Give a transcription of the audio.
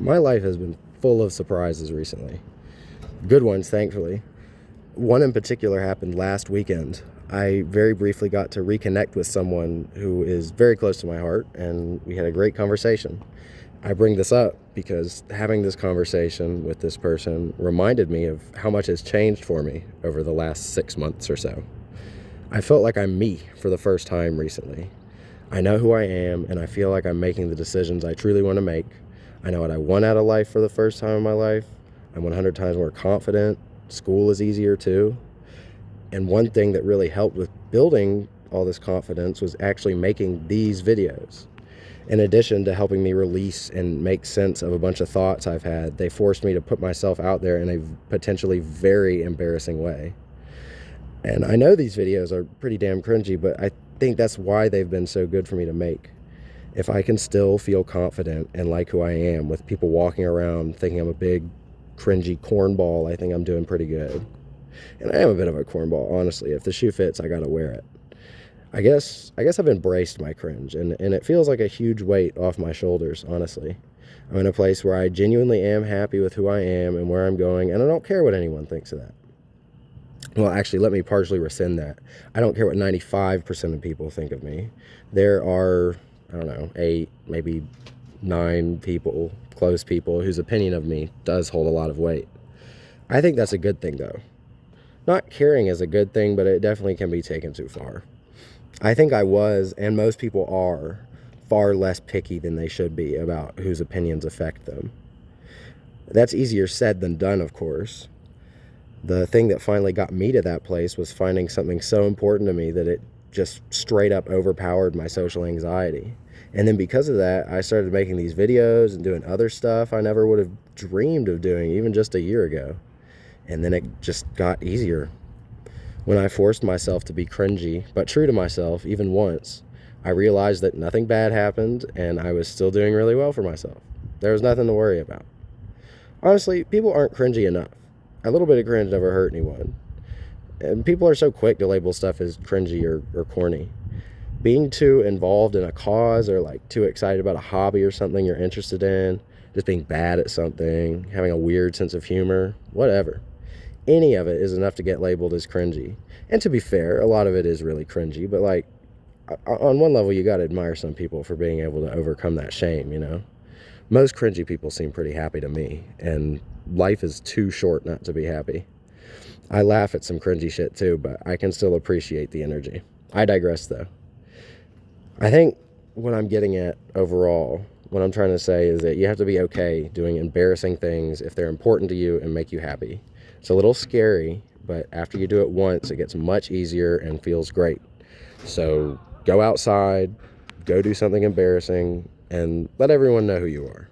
My life has been full of surprises recently. Good ones, thankfully. One in particular happened last weekend. I very briefly got to reconnect with someone who is very close to my heart, and we had a great conversation. I bring this up because having this conversation with this person reminded me of how much has changed for me over the last 6 months or so. I felt like I'm me for the first time recently. I know who I am, and I feel like I'm making the decisions I truly want to make. I know what I want out of life for the first time in my life. I'm 100 times more confident. School is easier too. And one thing that really helped with building all this confidence was actually making these videos. In addition to helping me release and make sense of a bunch of thoughts I've had, they forced me to put myself out there in a potentially very embarrassing way. And I know these videos are pretty damn cringy, but I think that's why they've been so good for me to make. If I can still feel confident and like who I am with people walking around thinking I'm a big, cringy cornball, I think I'm doing pretty good. And I am a bit of a cornball, honestly. If the shoe fits, I gotta wear it. I guess I've embraced my cringe, and it feels like a huge weight off my shoulders, honestly. I'm in a place where I genuinely am happy with who I am and where I'm going, and I don't care what anyone thinks of that. Well, actually, let me partially rescind that. I don't care what 95% of people think of me. There are, I don't know, 8, maybe 9 people, close people, whose opinion of me does hold a lot of weight. I think that's a good thing, though. Not caring is a good thing, but it definitely can be taken too far. I think I was, and most people are, far less picky than they should be about whose opinions affect them. That's easier said than done, of course. The thing that finally got me to that place was finding something so important to me that it just straight up overpowered my social anxiety. And then because of that, I started making these videos and doing other stuff I never would have dreamed of doing even just a year ago. And then it just got easier. When I forced myself to be cringy, but true to myself, even once, I realized that nothing bad happened and I was still doing really well for myself. There was nothing to worry about. Honestly, people aren't cringy enough. A little bit of cringe never hurt anyone. And people are so quick to label stuff as cringy or corny. Being too involved in a cause or like too excited about a hobby or something you're interested in, just being bad at something, having a weird sense of humor, whatever. Any of it is enough to get labeled as cringy. And to be fair, a lot of it is really cringy, but like on one level you gotta admire some people for being able to overcome that shame, you know? Most cringy people seem pretty happy to me, and life is too short not to be happy. I laugh at some cringy shit too, but I can still appreciate the energy. I digress though. I think what I'm getting at overall, what I'm trying to say is that you have to be okay doing embarrassing things if they're important to you and make you happy. It's a little scary, but after you do it once, it gets much easier and feels great. So go outside, go do something embarrassing, and let everyone know who you are.